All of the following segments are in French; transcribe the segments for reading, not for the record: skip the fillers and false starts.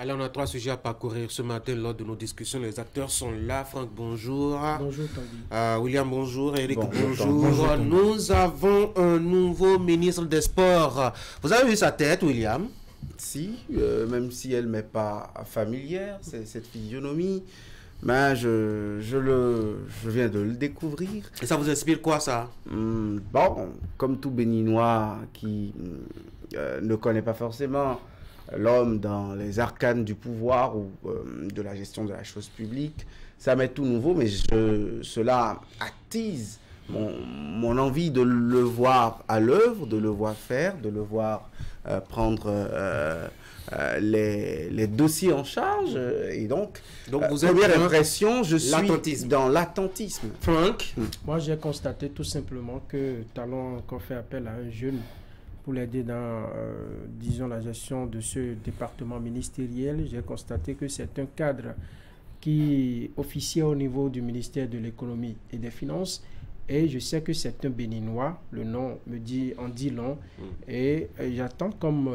Alors, on a trois sujets à parcourir ce matin lors de nos discussions. Les acteurs sont là. Franck, bonjour. Bonjour, Tanguy. William, bonjour. Eric, bonjour. Bonjour. Nous avons un nouveau ministre des Sports. Vous avez vu sa tête, William? Si, même si elle m'est pas familière, cette physionomie, mais je viens de le découvrir. Et ça vous inspire quoi, ça? Bon, comme tout Béninois qui ne connaît pas forcément l'homme dans les arcanes du pouvoir ou de la gestion de la chose publique, ça m'est tout nouveau, mais cela attise mon envie de le voir à l'œuvre, de le voir faire, de le voir prendre les dossiers en charge. Et donc vous êtes première impression, je suis dans l'attentisme. Franck? Moi, j'ai constaté tout simplement que Talon qu'on fait appel à un jeune pour l'aider dans, disons, la gestion de ce département ministériel. J'ai constaté que c'est un cadre qui officiait au niveau du ministère de l'économie et des finances. Et je sais que c'est un Béninois, le nom en dit long. Et j'attends comme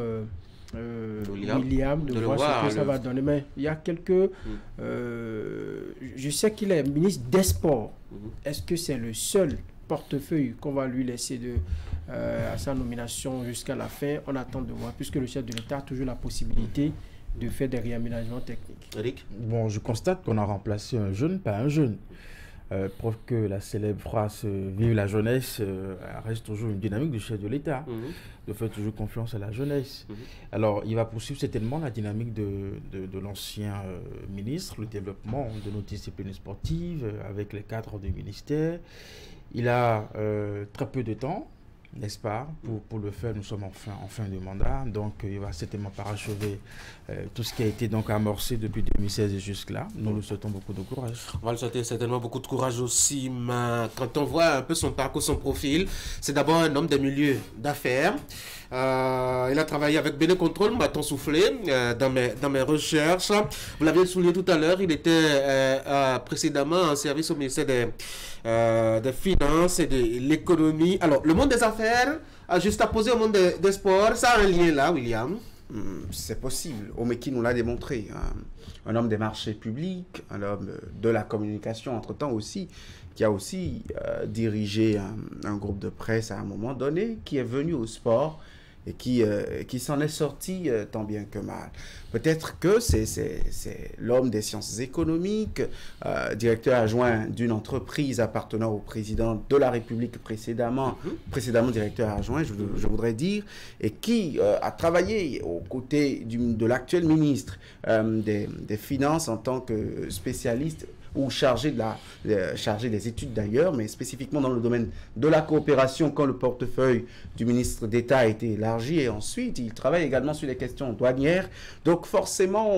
William de voir ce que ça va donner. Mais il y a quelques... je sais qu'il est ministre des Sports. Est-ce que c'est le seul portefeuille qu'on va lui laisser à sa nomination jusqu'à la fin? On attend de voir, puisque le chef de l'État a toujours la possibilité de faire des réaménagements techniques. Eric? Bon, je constate qu'on a remplacé un jeune par un jeune. Preuve que la célèbre phrase « Vive la jeunesse » reste toujours une dynamique du chef de l'État, de faire toujours confiance à la jeunesse. Alors, il va poursuivre certainement la dynamique de l'ancien ministre, le développement de nos disciplines sportives avec les cadres du ministère. Il a très peu de temps, n'est-ce pas, pour le faire. Nous sommes en fin de mandat, donc il va certainement parachever tout ce qui a été donc amorcé depuis 2016 et jusque-là. Nous lui souhaitons beaucoup de courage. On va lui souhaiter certainement beaucoup de courage aussi, mais quand on voit un peu son parcours, son profil, c'est d'abord un homme des milieux d'affaires. Il a travaillé avec Bénin Contrôle, m'a-t-on soufflé, dans mes recherches. Vous l'aviez souligné tout à l'heure, il était précédemment en service au ministère des Finances et de l'économie. Alors, le monde des affaires a juste apposé au monde des sports. Ça a un lien là, William? C'est possible. Omeki nous l'a démontré. Un homme des marchés publics, un homme de la communication entre-temps aussi, qui a aussi dirigé un groupe de presse à un moment donné, qui est venu au sport et qui s'en est sorti tant bien que mal. Peut-être que c'est l'homme des sciences économiques, directeur adjoint d'une entreprise appartenant au président de la République précédemment directeur adjoint, je voudrais dire, et qui a travaillé aux côtés de l'actuel ministre des Finances en tant que spécialiste ou chargé des études d'ailleurs, mais spécifiquement dans le domaine de la coopération quand le portefeuille du ministre d'État a été élargi. Et ensuite, il travaille également sur les questions douanières. Donc forcément,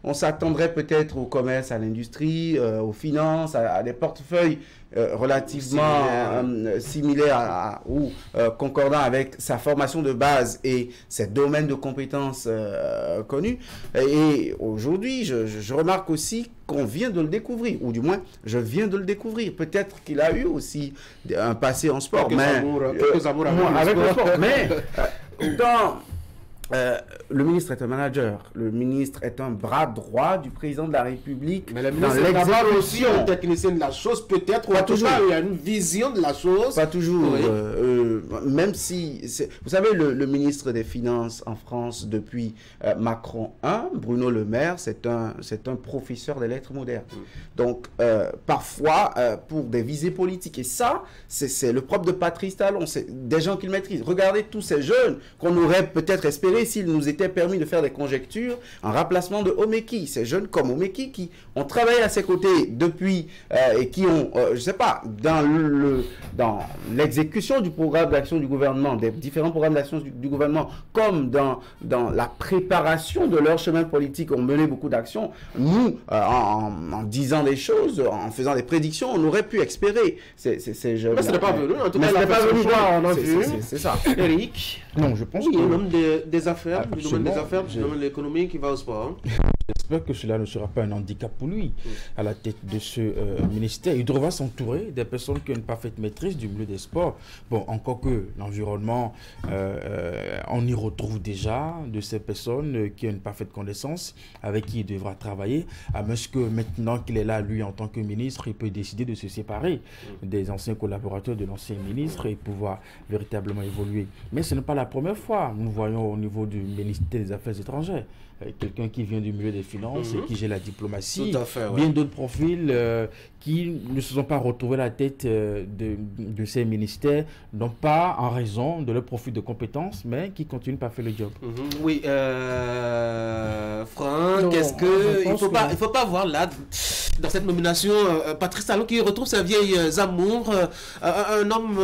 on s'attendrait peut-être au commerce, à l'industrie, aux finances, à des portefeuilles relativement similaires ou concordants avec sa formation de base et ses domaines de compétences connus. Et aujourd'hui, je remarque aussi qu'on vient de le découvrir, ou du moins, je viens de le découvrir. Peut-être qu'il a eu aussi un passé en sport, quelques amours avec le sport. Mais le ministre est un manager, le ministre est un bras droit du président de la République. Mais le ministre est d'abord aussi un technicien de la chose, peut-être, ou pas toujours. Il y a une vision de la chose. Pas toujours. Oui. Même si, vous savez, le ministre des Finances en France depuis Macron 1, Bruno Le Maire, c'est un professeur des lettres modernes. Donc, parfois, pour des visées politiques, et ça, c'est le propre de Patrice Talon, c'est des gens qu'il maîtrise. Regardez tous ces jeunes qu'on aurait peut-être espéré s'il nous était permis de faire des conjectures en remplacement de Omeki. Ces jeunes comme Omeki qui ont travaillé à ses côtés depuis et qui ont, je sais pas, dans l'exécution du programme d'action du gouvernement, des différents programmes d'action du gouvernement, comme dans la préparation de leur chemin politique, ont mené beaucoup d'actions. Nous, en disant des choses, en faisant des prédictions, on aurait pu espérer ces jeunes. Mais ce n'est pas venu. En tout cas, ce n'est pas venu. On a vu. C'est ça. Eric? Non, je pense Oui, que... l'homme des affaires, du domaine des affaires, du Absolument. domaine de l'économie qui va au sport. J'espère que cela ne sera pas un handicap pour lui à la tête de ce ministère. Il devra s'entourer des personnes qui ont une parfaite maîtrise du milieu des sports. Bon, encore que l'environnement, on y retrouve déjà de ces personnes qui ont une parfaite connaissance, avec qui il devra travailler, à moins que maintenant qu'il est là, lui, en tant que ministre, il peut décider de se séparer des anciens collaborateurs de l'ancien ministre et pouvoir véritablement évoluer. Mais ce n'est pas la première fois. Nous voyons au niveau du ministère des Affaires étrangères, quelqu'un qui vient du milieu des finances et qui gère la diplomatie. Tout à fait, ouais. Bien d'autres profils qui ne se sont pas retrouvés à la tête de ces ministères, non pas en raison de leur profil de compétences, mais qui continuent pas à faire le job. Oui, Franck, est-ce que il faut pas voir là, dans cette nomination, Patrice Talon qui retrouve sa vieille amours, un homme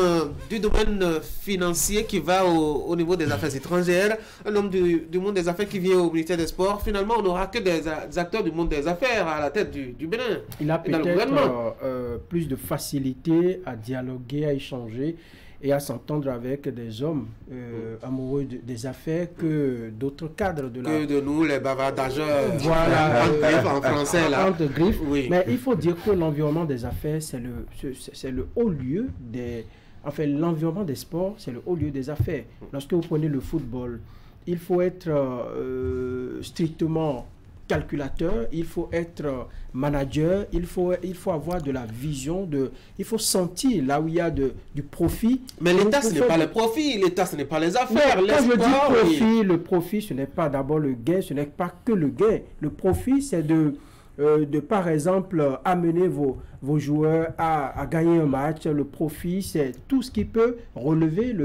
du domaine financier qui va au niveau des affaires étrangères, un homme du monde des affaires qui vient au ministère des Sports. Finalement, on n'aura que des acteurs du monde des affaires à la tête du Bénin. Il a peut-être plus de facilité à dialoguer, à échanger et à s'entendre avec des hommes amoureux des affaires que d'autres cadres de la... Que de nous, les bavardageurs. Voilà. En français, là. Entre griffes. Oui. Mais il faut dire que l'environnement des affaires, c'est le haut lieu des... Enfin, l'environnement des sports, c'est le haut lieu des affaires. Lorsque vous prenez le football, il faut être strictement calculateur, il faut être manager, il faut avoir de la vision, il faut sentir là où il y a du profit. Mais l'État, ce n'est pas le profit, l'État, ce n'est pas les affaires. Non, quand je dis profit, le profit, ce n'est pas d'abord le gain, ce n'est pas que le gain. Le profit, c'est de par exemple, amener vos joueurs à gagner un match. Le profit, c'est tout ce qui peut relever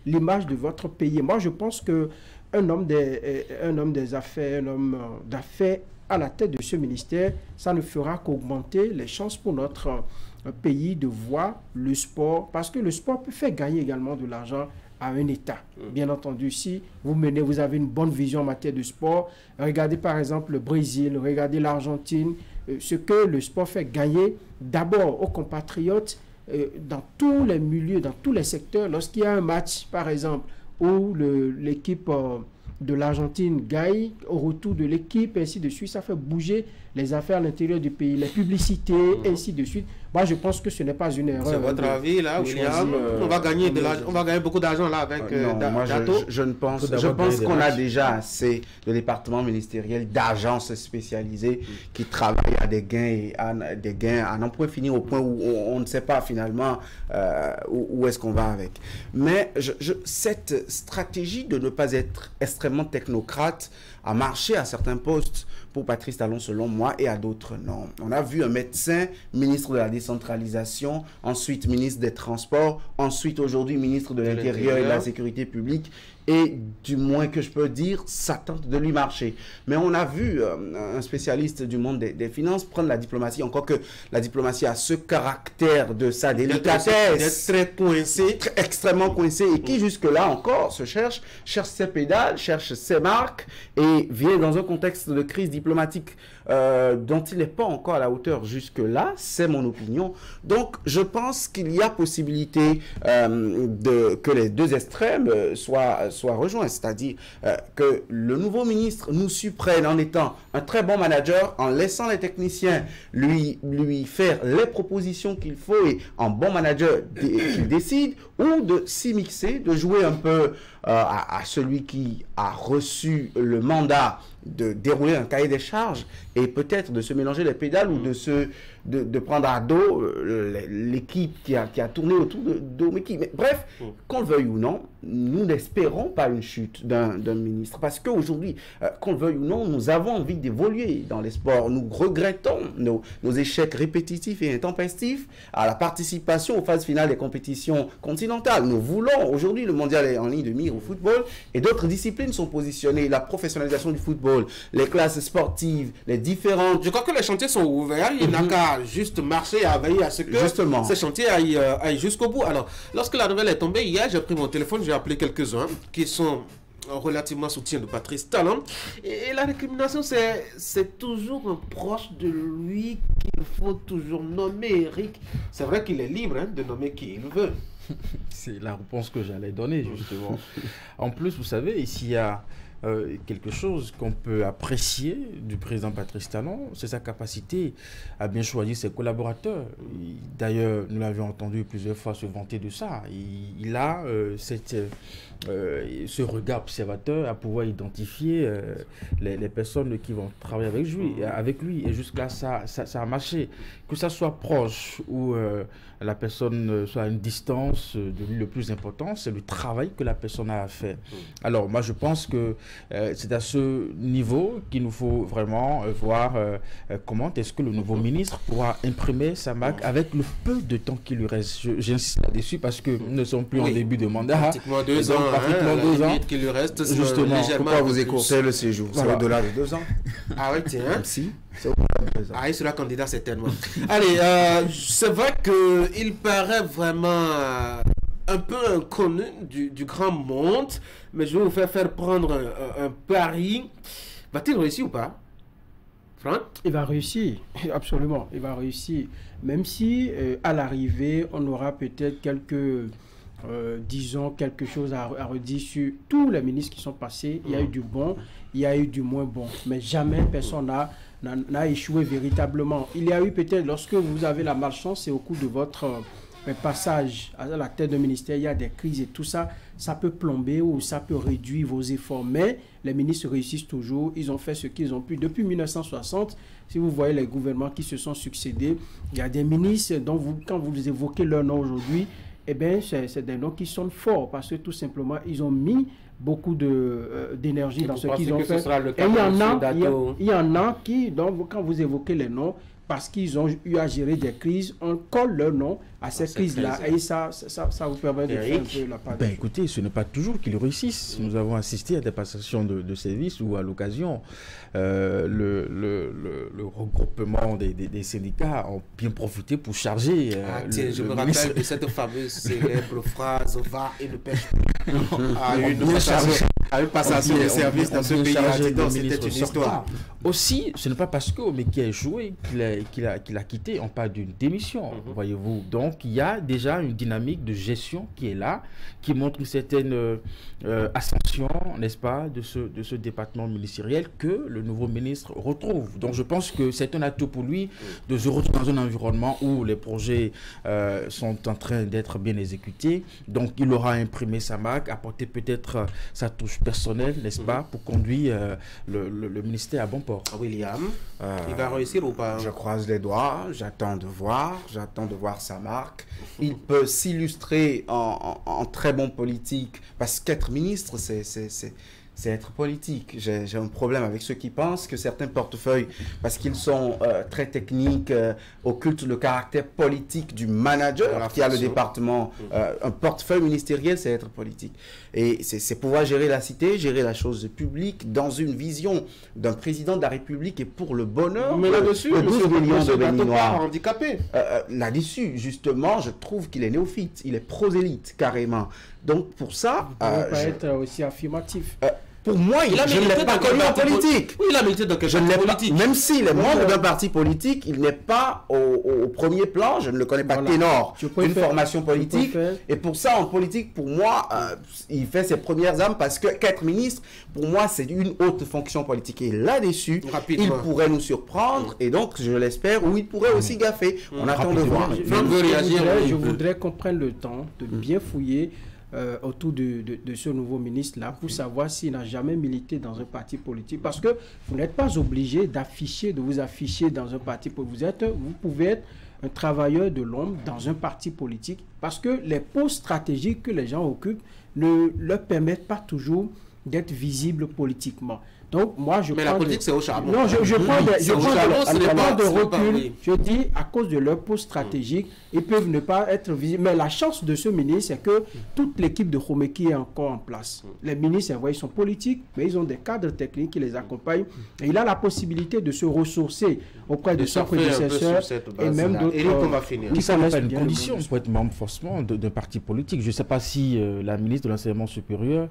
l'image de votre pays. Moi, je pense que un homme des affaires, un homme d'affaires à la tête de ce ministère, ça ne fera qu'augmenter les chances pour notre pays de voir le sport, parce que le sport peut faire gagner également de l'argent à un État. Bien entendu, si vous avez une bonne vision en matière de sport, regardez par exemple le Brésil, regardez l'Argentine, ce que le sport fait gagner d'abord aux compatriotes dans tous les milieux, dans tous les secteurs. Lorsqu'il y a un match, par exemple, où l'équipe de l'Argentine gagne, au retour de l'équipe, ainsi de suite, ça fait bouger les affaires à l'intérieur du pays, les publicités, ainsi de suite. Moi, je pense que ce n'est pas une erreur. C'est votre avis, là, William? On va gagner beaucoup d'argent, là, avec moi, je ne pense. Je pense qu'on a déjà assez de départements ministériels, d'agences spécialisées qui travaillent à des gains à n'en point finir, au point où on ne sait pas finalement où est-ce qu'on va avec. Mais cette stratégie de ne pas être extrêmement technocrate a marché à certains postes pour Patrice Talon, selon moi, et à d'autres non. On a vu un médecin, ministre de la décentralisation, ensuite ministre des Transports, ensuite aujourd'hui ministre de l'Intérieur et de la Sécurité publique, et du moins que je peux dire, ça tente de lui marcher. Mais on a vu un spécialiste du monde des finances prendre la diplomatie, encore que la diplomatie a ce caractère de sa délicatesse, d'être très coincé, extrêmement coincé, et qui jusque-là encore se cherche ses pédales, cherche ses marques, et vient dans un contexte de crise diplomatique dont il n'est pas encore à la hauteur jusque-là, c'est mon opinion. Donc je pense qu'il y a possibilité que les deux extrêmes soient rejoints, c'est-à-dire que le nouveau ministre nous supprenne en étant un très bon manager, en laissant les techniciens lui faire les propositions qu'il faut, et en bon manager qu'il décide, ou de s'y mixer, de jouer un peu à celui qui a reçu le mandat de dérouler un cahier des charges, et peut-être de se mélanger les pédales, ou de prendre à dos l'équipe qui a tourné autour de Meki. Mais bref, qu'on le veuille ou non, nous n'espérons pas une chute d'un ministre, parce qu'aujourd'hui, qu'on le veuille ou non, nous avons envie d'évoluer dans les sports. Nous regrettons nos échecs répétitifs et intempestifs à la participation aux phases finales des compétitions continentales. Nous voulons, aujourd'hui, le mondial est en ligne de mire au football, et d'autres disciplines sont positionnées, la professionnalisation du football, les classes sportives, les différentes... Je crois que les chantiers sont ouverts, il n'a qu'à juste marcher et à veiller à ce que ces chantiers aillent jusqu'au bout. Alors, lorsque la nouvelle est tombée hier, j'ai pris mon téléphone, j'ai appelé quelques-uns qui sont relativement soutien de Patrice Talon, et la récrimination, c'est toujours un proche de lui qu'il faut toujours nommer. Eric, c'est vrai qu'il est libre de nommer qui il veut. C'est la réponse que j'allais donner, justement. En plus, vous savez, ici, il y a quelque chose qu'on peut apprécier du président Patrice Talon, c'est sa capacité à bien choisir ses collaborateurs. D'ailleurs, nous l'avions entendu plusieurs fois se vanter de ça. Il a ce regard observateur à pouvoir identifier les personnes qui vont travailler avec lui. Et jusque-là, ça a marché. Que ça soit proche ou la personne soit à une distance de lui, le plus important, c'est le travail que la personne a à faire. Alors, moi, je pense que c'est à ce niveau qu'il nous faut vraiment voir comment est-ce que le nouveau ministre pourra imprimer sa marque avec le peu de temps qui lui reste. J'insiste là-dessus parce que nous ne sommes plus en début de mandat. Pratiquement 2 ans. Pratiquement 2 ans. Qui lui reste, justement, pourquoi vous écourtez le séjour? C'est au-delà de 2 ans. Ah oui, tiens. Si, c'est au-delà de 2 ans. Ah, il sera candidat certainement. Allez, c'est vrai qu'il paraît vraiment un peu inconnu du grand monde, mais je vais vous faire prendre un pari. Va-t-il réussir ou pas, Franck? Il va réussir, absolument, il va réussir. Même si à l'arrivée, on aura peut-être disons quelque chose à redire sur tous les ministres qui sont passés. Il y a eu du bon, il y a eu du moins bon, mais jamais personne n'a échoué véritablement. Il y a eu peut-être, lorsque vous avez la malchance, c'est au cours de votre passage à la tête d'un ministère, il y a des crises et tout ça, ça peut plomber ou ça peut réduire vos efforts, mais les ministres réussissent toujours, ils ont fait ce qu'ils ont pu. Depuis 1960, si vous voyez les gouvernements qui se sont succédés, il y a des ministres dont quand vous évoquez leur nom aujourd'hui, eh bien, c'est des noms qui sont forts parce que tout simplement, ils ont mis beaucoup d'énergie dans ce qu'ils ont fait. Et il y en a qui, donc, quand vous évoquez les noms, parce qu'ils ont eu à gérer des crises, on colle leur nom à ces crises-là. Et ça vous permet de faire un peu la part. Écoutez, ce n'est pas toujours qu'ils réussissent. Nous avons assisté à des passations de services où, à l'occasion, le regroupement des syndicats ont bien profité pour charger. Je me rappelle de cette fameuse célèbre phrase « va et ne pêche plus » à une passation de services dans ce pays. C'était une histoire. Aussi, ce n'est pas parce que mais qui a échoué qu'il a quitté. On parle d'une démission, voyez-vous. Donc, il y a déjà une dynamique de gestion qui est là, qui montre une certaine ascension, n'est-ce pas, de ce département ministériel que le nouveau ministre retrouve. Donc, je pense que c'est un atout pour lui de se retrouver dans un environnement où les projets sont en train d'être bien exécutés. Donc, il aura imprimé sa marque, apporté peut-être sa touche personnelle, n'est-ce pas, pour conduire le ministère à bon port. William, il va réussir ou pas? Je croise les doigts, j'attends de voir sa marque. Il peut s'illustrer en très bon politique, parce qu'être ministre, c'est être politique. J'ai un problème avec ceux qui pensent que certains portefeuilles, parce qu'ils sont très techniques, occultent le caractère politique du manager qui a le département. Un portefeuille ministériel, c'est être politique. Et c'est pouvoir gérer la cité, gérer la chose publique dans une vision d'un président de la République et pour le bonheur mais là-dessus, de 12 millions de Béninois. Handicapé. Là-dessus, justement, je trouve qu'il est néophyte. Il est prosélyte, carrément. Donc, pour ça... Il ne peut pas être aussi affirmatif. Pour moi, je ne l'ai pas connu en politique. Oui, il a milité dans quel parti politique. Même s'il est membre d'un parti politique, il n'est pas au premier plan. Je ne le connais pas ténor d'une formation politique. Et pour ça, en politique, pour moi, il fait ses premières armes parce qu'être ministre, pour moi, c'est une haute fonction politique. Et là-dessus, il pourrait nous surprendre. Et donc, je l'espère, ou il pourrait aussi gaffer. On attend de voir. Je voudrais qu'on prenne le temps de bien fouiller autour de ce nouveau ministre-là pour savoir s'il n'a jamais milité dans un parti politique. Parce que vous n'êtes pas obligé de vous afficher dans un parti politique. Vous pouvez être un travailleur de l'ombre dans un parti politique parce que les postes stratégiques que les gens occupent ne leur permettent pas toujours d'être visibles politiquement. Donc, moi, mais la politique, c'est au charbon. Non, je prends de recul. Je dis, à cause de leur poste stratégique, ils peuvent ne pas être visibles. Mais la chance de ce ministre, c'est que toute l'équipe de Khomeki est encore en place. Les ministres, ils sont politiques, mais ils ont des cadres techniques qui les accompagnent. Et il a la possibilité de se ressourcer auprès de son prédécesseur et même d'autres. Qui sont pas une condition pour être membre forcément d'un parti politique. Je ne sais pas si la ministre de l'Enseignement supérieur,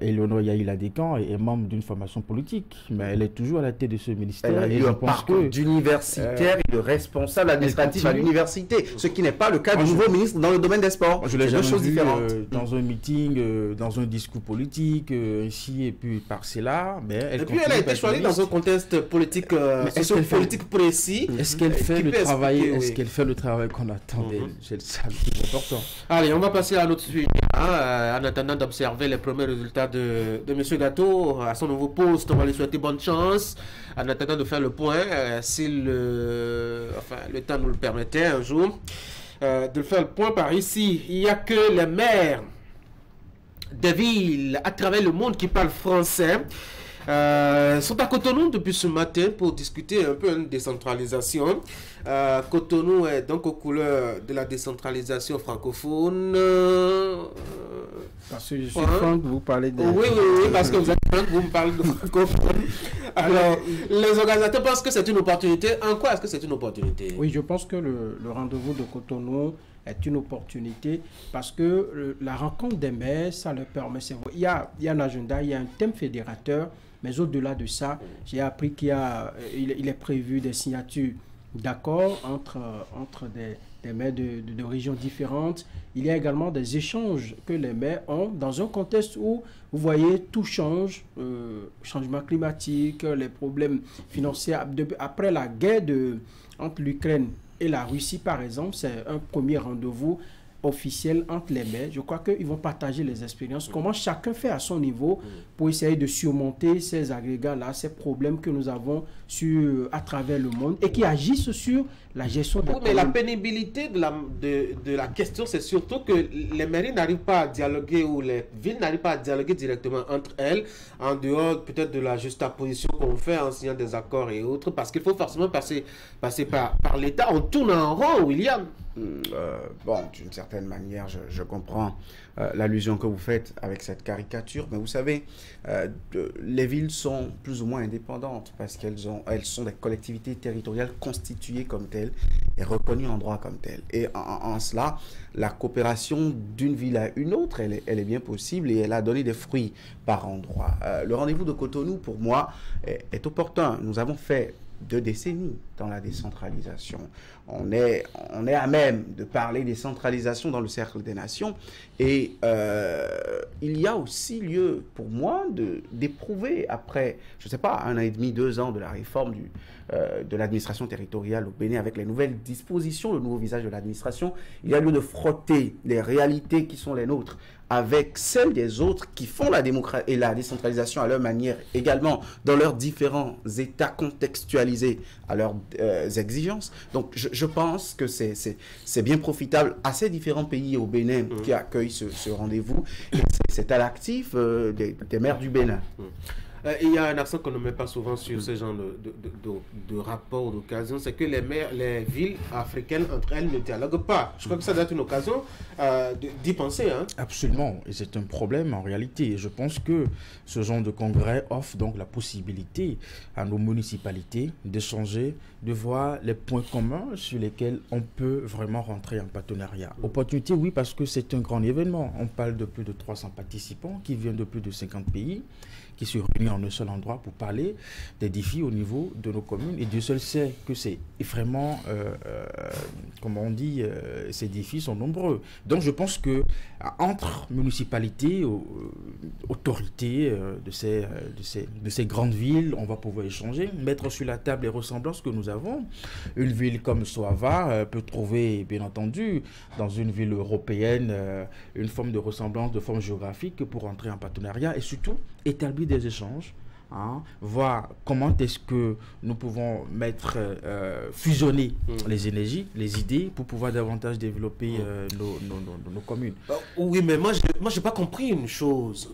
Eleonore Yaïla Dekan, est membre d'une formation formation politique, mais elle est toujours à la tête de ce ministère. Elle a eu un parcours d'universitaire et de responsable administratif à l'université, ce qui n'est pas le cas du nouveau ministre dans le domaine des sports. Je l'ai jamais vu dans un meeting, dans un discours politique, ici et puis par-là. Et puis elle a été choisie dans un contexte politique, socio-politique précis. Est-ce qu'elle fait le travail Est-ce qu'elle fait le travail qu'on attend d'elle? C'est ça le plus important. Allez, on va passer à l'autre sujet. En attendant d'observer les premiers résultats de M. Gato à son nouveau poste, on va lui souhaiter bonne chance. En attendant de faire le point, si le temps nous le permettait un jour, de faire le point par ici. Il n'y a que les maires des villes à travers le monde qui parlent français. Sont à Cotonou depuis ce matin pour discuter un peu de décentralisation. Cotonou est donc aux couleurs de la décentralisation francophone. Parce que je suis franc, vous parlez de... Oui, parce que vous êtes franc, vous me parlez de francophone. Alors, les organisateurs pensent que c'est une opportunité. En quoi est-ce que c'est une opportunité? Oui, je pense que le rendez-vous de Cotonou est une opportunité parce que la rencontre des maires, ça leur permet... Il y a un agenda, il y a un thème fédérateur, mais au-delà de ça, j'ai appris qu'il est prévu des signatures d'accords entre des maires de régions différentes. Il y a également des échanges que les maires ont dans un contexte où, vous voyez, tout change, changement climatique, les problèmes financiers. Après la guerre entre l'Ukraine et la Russie, par exemple, c'est un premier rendez-vous officiel entre les maires. Je crois qu'ils vont partager les expériences, comment chacun fait à son niveau pour essayer de surmonter ces agrégats-là, ces problèmes que nous avons à travers le monde et qui agissent sur la gestion des mais la pénibilité de la question, c'est surtout que les mairies n'arrivent pas à dialoguer ou les villes n'arrivent pas à dialoguer directement entre elles, en dehors peut-être de la juxtaposition qu'on fait en signant des accords et autres, parce qu'il faut forcément passer par l'État. On tourne en rond, William. Bon, d'une certaine manière, je comprends l'allusion que vous faites avec cette caricature, mais vous savez, les villes sont plus ou moins indépendantes parce qu'elles sont des collectivités territoriales constituées comme telles et reconnues en droit comme telles. Et en cela, la coopération d'une ville à une autre, elle est bien possible et elle a donné des fruits par endroit. Le rendez-vous de Cotonou, pour moi, est opportun. Nous avons fait 2 décennies dans la décentralisation. On est à même de parler décentralisation dans le cercle des nations et il y a aussi lieu pour moi d'éprouver après, je ne sais pas, 1 an et demi, 2 ans de la réforme de l'administration territoriale au Bénin avec les nouvelles dispositions, le nouveau visage de l'administration, il y a lieu de frotter les réalités qui sont les nôtres avec celles des autres qui font la décentralisation à leur manière également dans leurs différents états contextualisés à leurs exigences. Donc je pense que c'est bien profitable à ces différents pays au Bénin qui accueillent ce rendez-vous. C'est à l'actif des maires du Bénin. Il y a un accent qu'on ne met pas souvent sur ce genre de rapport, d'occasion, c'est que les villes africaines entre elles ne dialoguent pas. Je crois que ça doit être une occasion d'y penser. Hein. Absolument, et c'est un problème en réalité. Et je pense que ce genre de congrès offre donc la possibilité à nos municipalités d'échanger, de voir les points communs sur lesquels on peut vraiment rentrer en partenariat. Opportunité, oui, parce que c'est un grand événement. On parle de plus de 300 participants qui viennent de plus de 50 pays, qui se réunissent en un seul endroit pour parler des défis au niveau de nos communes. Et Dieu seul sait que c'est vraiment, comme on dit, ces défis sont nombreux. Donc je pense que entre municipalités, autorités de ces grandes villes, on va pouvoir échanger, mettre sur la table les ressemblances que nous avons. Une ville comme Soava peut trouver, bien entendu, dans une ville européenne, une forme de ressemblance, de forme géographique pour entrer en partenariat et surtout établir des échanges, voir comment est-ce que nous pouvons fusionner les énergies, les idées pour pouvoir davantage développer nos communes. Oui, mais moi j'ai pas compris une chose.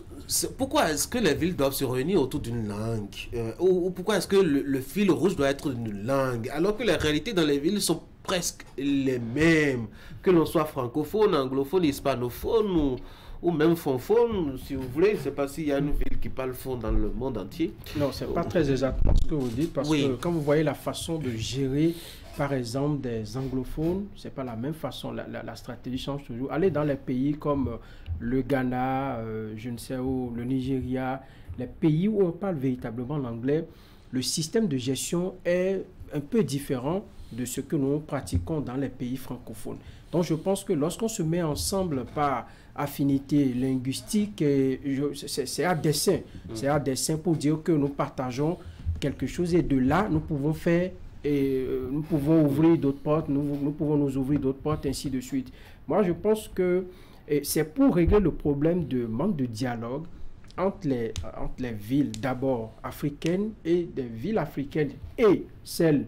Pourquoi est-ce que les villes doivent se réunir autour d'une langue ou pourquoi est-ce que le fil rouge doit être une langue alors que les réalités dans les villes sont presque les mêmes, que l'on soit francophone, anglophone, hispanophone ou même fonphone, si vous voulez. Je ne sais pas s'il y a une ville qui parle fond dans le monde entier. Non, ce n'est pas très exactement ce que vous dites, parce que quand vous voyez la façon de gérer, par exemple, des anglophones, ce n'est pas la même façon. La stratégie change toujours. Allez dans les pays comme le Ghana, je ne sais où, le Nigeria, les pays où on parle véritablement l'anglais, le système de gestion est un peu différent de ce que nous pratiquons dans les pays francophones. Donc je pense que lorsqu'on se met ensemble par affinité linguistique, c'est à dessein. C'est à dessein pour dire que nous partageons quelque chose et de là, nous pouvons faire, nous pouvons ouvrir d'autres portes, nous pouvons nous ouvrir d'autres portes, ainsi de suite. Moi, je pense que c'est pour régler le problème de manque de dialogue entre les villes d'abord africaines et des villes africaines et celles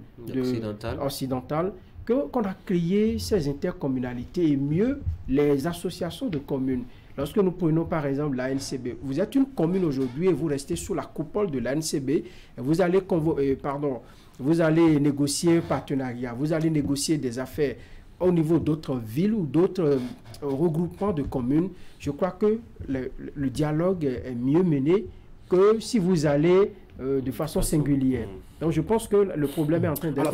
occidentales qu'on a créé ces intercommunalités et mieux les associations de communes. Lorsque nous prenons par exemple la NCB, vous êtes une commune aujourd'hui et vous restez sous la coupole de la NCB et vous allez, vous allez négocier un partenariat, vous allez négocier des affaires au niveau d'autres villes ou d'autres regroupements de communes. Je crois que le dialogue est mieux mené que si vous allez de façon singulière. Donc je pense que le problème est en train d'être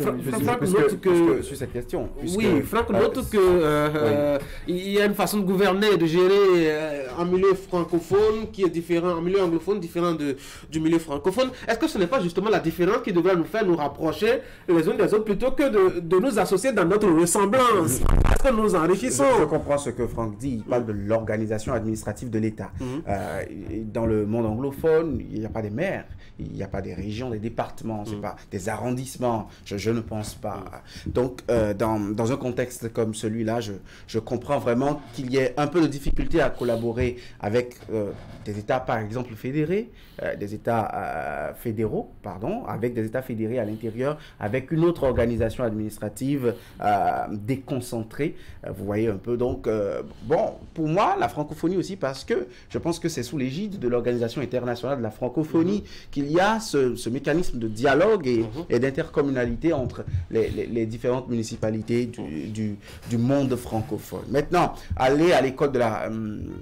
résolu. Sur cette question. Oui, Franck note qu'il y a une façon de gouverner et de gérer un milieu francophone qui est différent, un milieu anglophone différent du milieu francophone. Est-ce que ce n'est pas justement la différence qui devrait nous faire nous rapprocher les uns des autres plutôt que de nous associer dans notre ressemblance? Est-ce que nous enrichissons? Je comprends ce que Franck dit. Il parle de l'organisation administrative de l'État. Dans le monde anglophone, il n'y a pas des maires, il n'y a pas des régions, des départements, c'est pas des arrondissements, je ne pense pas. Donc, dans un contexte comme celui-là, je comprends vraiment qu'il y ait un peu de difficulté à collaborer avec des États, par exemple, fédérés, des États fédéraux, pardon, avec des États fédérés à l'intérieur, avec une autre organisation administrative déconcentrée. Vous voyez un peu, donc, bon, pour moi, la francophonie aussi, parce que je pense que c'est sous l'égide de l'Organisation internationale de la francophonie qu'il y a ce mécanisme de dialogue et d'intercommunalité entre les différentes municipalités du monde francophone. Maintenant, aller à l'école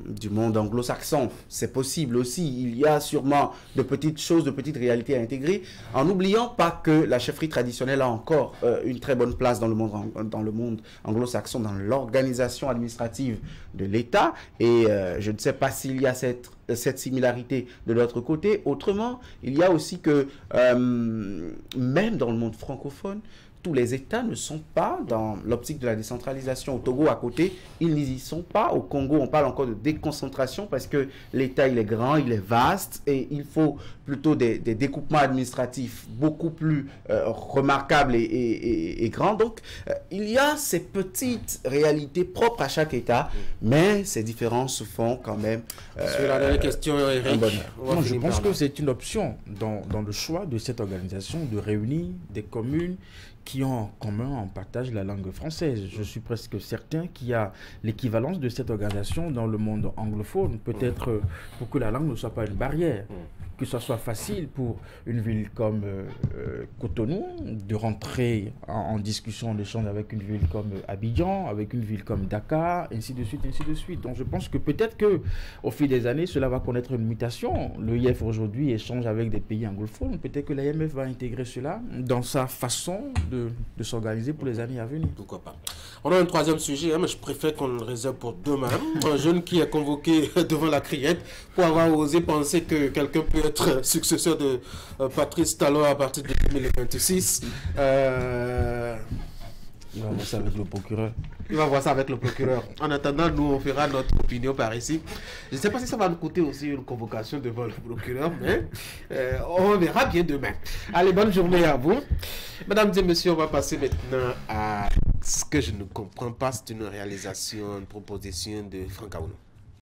du monde anglo-saxon, c'est possible aussi. Il y a sûrement de petites choses, de petites réalités à intégrer, en n'oubliant pas que la chefferie traditionnelle a encore une très bonne place dans le monde anglo-saxon, dans l'organisation administrative de l'État. Et je ne sais pas s'il y a cette similarité de l'autre côté. Autrement, il y a aussi que même dans le monde francophone, tous les États ne sont pas dans l'optique de la décentralisation. Au Togo, à côté, ils n'y sont pas. Au Congo, on parle encore de déconcentration parce que l'État, il est grand, il est vaste et il faut plutôt des découpements administratifs beaucoup plus remarquables et grands. Donc, il y a ces petites réalités propres à chaque État, mais ces différences se font quand même. Sur la dernière question, Eric. Non, je pense que c'est une option dans le choix de cette organisation de réunir des communes qui ont en commun, en partage la langue française. Je suis presque certain qu'il y a l'équivalence de cette organisation dans le monde anglophone, peut-être pour que la langue ne soit pas une barrière, que ce soit facile pour une ville comme Cotonou de rentrer en discussion, en échange avec une ville comme Abidjan, avec une ville comme Dakar, ainsi de suite, ainsi de suite. Donc je pense que peut-être qu'au fil des années, cela va connaître une mutation. L'EIF aujourd'hui échange avec des pays anglophones. Peut-être que l'IMF va intégrer cela dans sa façon de s'organiser pour les années à venir. Pourquoi pas. On a un troisième sujet, mais je préfère qu'on le réserve pour demain. Un jeune qui est convoqué devant la criette pour avoir osé penser que quelqu'un peut être successeur de Patrice Talon à partir de 2026. Il va voir ça avec le procureur. Il va voir ça avec le procureur. En attendant, nous, on fera notre opinion par ici. Je ne sais pas si ça va nous coûter aussi une convocation devant le procureur, mais on verra bien demain. Allez, bonne journée à vous. Mesdames et messieurs, on va passer maintenant à ce que je ne comprends pas. C'est une réalisation, une proposition de Franck Aounou.